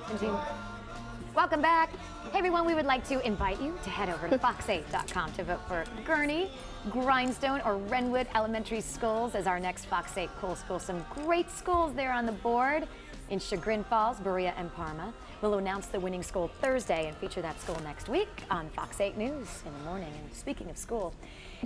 And Jean, welcome back. Hey everyone, we would like to invite you to head over to fox8.com to vote for Gurnee, Grindstone, or Renwood Elementary Schools as our next Fox 8 Cool School. Some great schools there on the board in Chagrin Falls, Berea, and Parma. We'll announce the winning school Thursday and feature that school next week on Fox 8 News in the morning. And speaking of school,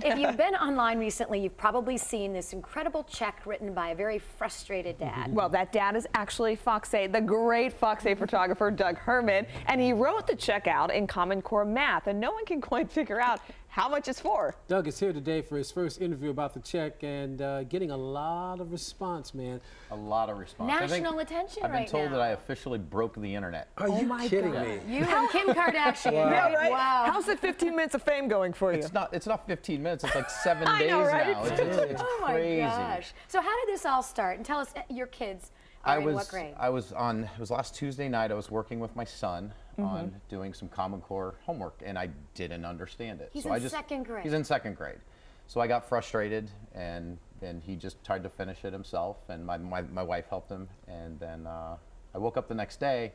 if you've been online recently, you've probably seen this incredible check written by a very frustrated dad. Well, that dad is actually Fox 8, the great Fox 8 photographer Doug Herman, and he wrote the check out in Common Core math, and no one can quite figure out how much it's for. Doug is here today for his first interview about the check and getting a lot of response, man. A lot of response. National attention I've been right told now. that I officially broke the internet. Are you kidding me? You and Kim Kardashian. Yeah, right? Wow. How's the 15 minutes of fame going for you? It's not 15 minutes. It's like 7 I days know, right? now. It's Oh my crazy. gosh. So how did this all start? And tell us, your kids are in what grade? It was last Tuesday night. I was working with my son Mm-hmm. on doing some Common Core homework, and I didn't understand it. He's so in second grade. He's in second grade. So I got frustrated, and then he just tried to finish it himself, and my wife helped him. And then I woke up the next day,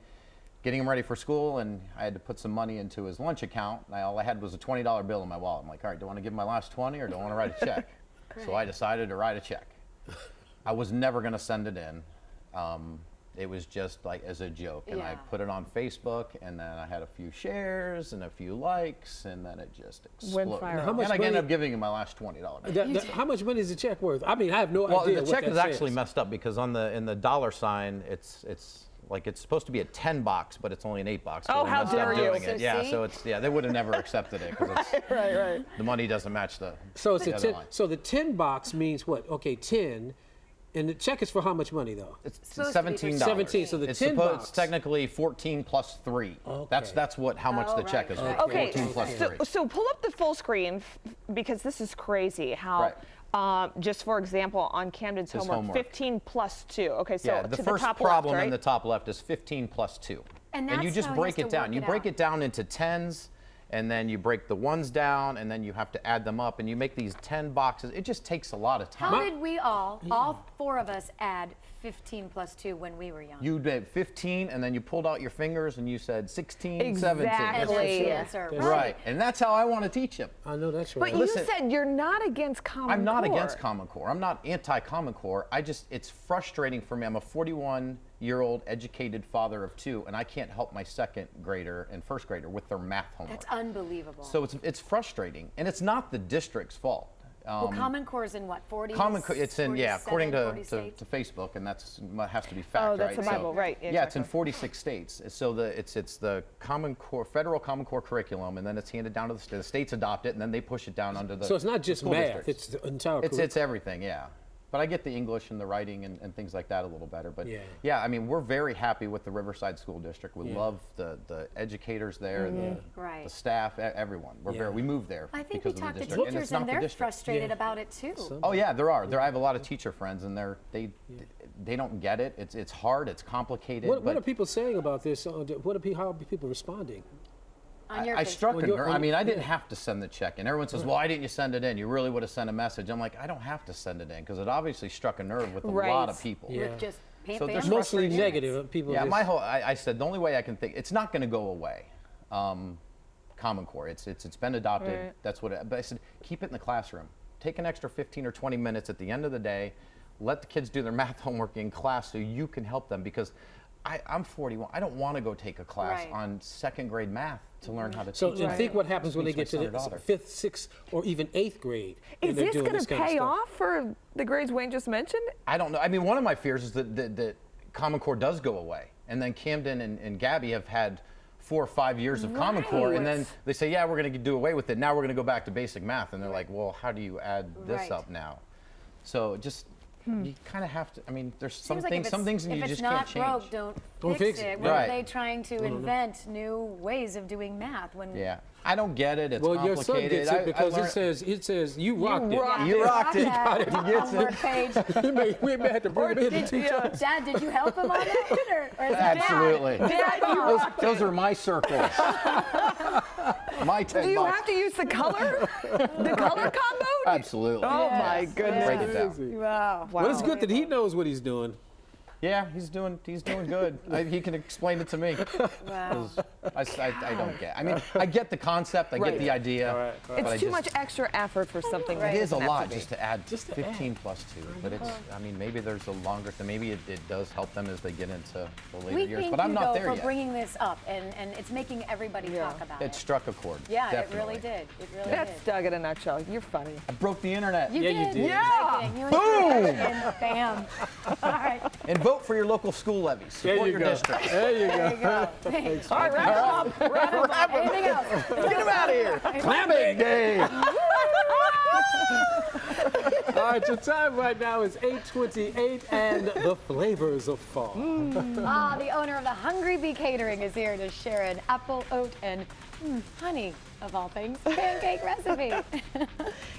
getting him ready for school, and I had to put some money into his lunch account. And all I had was a $20 bill in my wallet. I'm like, all right, do I want to give him my last 20 or do I want to write a check? So I decided to write a check. I was never going to send it in. It was just like as a joke, and I Yeah. put it on Facebook, and then I had a few shares and a few likes, and then it just exploded. viral. How much And I money- ended up giving him my last $20 bill. How much money is the check worth? I mean, I have no Well, idea the what check that is actually says. messed up because in the dollar sign, it's like it's supposed to be a 10 box, but it's only an 8 box. Oh, they how messed up dare you. doing So it. Yeah, see? so they would have never accepted it because Right. the money doesn't match the. So it's the a other 10. line. So the 10 box means what? Okay, 10, and the check is for how much money though? It's supposed to be for $17. 17. So the It's 10 supposed box. technically 14 plus 3. Okay. That's how much Oh, the check right, is right. worth. Okay, 14 plus 3. so pull up the full screen because this is crazy how, just for example, on Camden's His homework, homework. 15 plus 2. Okay, so Yeah, to the the first top problem left, right? in the top left is 15 plus 2. And you that's just how he break has it to down. work You it break out. it down into tens, and then you break the ones down, and then you have to add them up, and you make these 10 boxes. It just takes a lot of time. How did we all 4 of us, add 15 plus 2 when we were young? You did 15, and then you pulled out your fingers, and you said 16, 17. And that's Exactly. the answer. Right, and that's how I want to teach him. I know that's But right. you Listen, said you're not against Common Core. I'm not against Common Core. I'm not anti-Common Core. It's frustrating for me. I'm a 41-year-old educated father of 2, and I can't help my second grader and first grader with their math homework. That's unbelievable. So it's frustrating, and it's not the district's fault. well, Common Core is in what, 40? Common Core, it's in, 47, according to 46? Facebook, and that's has to be fact, Oh, right? that's the Bible, right, Yeah, it's in exactly. 46 states. So it's the Common Core, federal Common Core curriculum, and then it's handed down to the states adopt it, and then they push it down under the. So it's not just school math; districts. it's the entire. It's everything, yeah. But I get the English and the writing and things like that a little better. But Yeah. I mean, we're very happy with the Riverside School District. We love the educators there, Right. the staff, everyone. We moved there I think because we of talked the to district, and teachers it's not and the they're district. frustrated Yeah. about it too. Oh yeah, there are. I have a lot of teacher friends, and they don't get it. It's hard. It's complicated. What but are people saying about this? How are people responding? On your I Facebook. struck a you're nerve. on- I mean, I didn't have to send the check, and everyone says, "Well, why didn't you send it in? You really would have sent a message." I'm like, I don't have to send it in because it obviously struck a nerve with a Right. lot of people. Yeah. With just So there's Mostly frustrating. negative. People. Yeah, just, I said the only way I can think it's not going to go away. Common Core, it's been adopted. Right. That's what. But I said keep it in the classroom. Take an extra 15 or 20 minutes at the end of the day. Let the kids do their math homework in class so you can help them because I'm 41. I don't want to go take a class Right. on second grade math to learn how to So teach. and them. think what happens when they Teach get my to the son or daughter. 5th, 6th, or even 8th grade. and Is they're this doing going to kind of pay stuff. off for the grades Wayne just mentioned? I don't know. I mean, one of my fears is that Common Core does go away, and then Camden and Gabby have had 4 or 5 years of Common Core, and then they say, yeah, we're going to do away with it. Now we're going to go back to basic math, and they're like, well, how do you add this Right. up now? So just you kind of have to. I mean, there's Seems like some things if you it's just not can't change. broke, Don't fix fix it. it. What Right. are they trying to invent new ways of doing math when Yeah, I don't get it. It's Well, your son complicated. gets it because learned- it says you rocked it. rocked You rocked it. Got He gets it. homework page. we may have to bring it in to teach us. Dad, did you help him on that one? Or is it Absolutely. Dad, Those are my circles. My 10 Do you bucks. have to use the color? The color combo? Absolutely. Oh my Yes. goodness. Break it down. Crazy. Wow. Well, it's good that he knows what he's doing. Yeah, he's doing good. He can explain it to me. Wow. I don't get. I mean, I get the concept. I get the idea. All right. but It's too much extra effort for something that It is a doesn't have lot to be. just to add Just to 15 plus 2. But it's. I mean, maybe there's a longer thing. Maybe it does help them as they get into the later We years. thank But I'm you, not though, there for yet. bringing this up, and it's making everybody talk about It it. struck a chord. Yeah, definitely. it really did. It really That's did. Doug in a nutshell. You're funny. I broke the internet. You Yeah, you did. did. Yeah. You Boom! Bam. All right. And vote for your local school levies. There Support you your go. district. There you There you go. go. Thanks. All right, wrap it up. Anything else? Get him out of here. Clamming day. All right, your time right now is 8:28, and the flavors of fall. The owner of the Hungry Bee Catering is here to share an apple, oat, and honey, of all things, pancake recipe.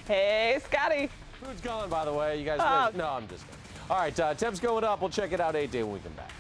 Hey, Scotty. Food's gone, by the way. You guys, no, I'm just kidding. All right, temps going up. We'll check it out 8 day when we come back.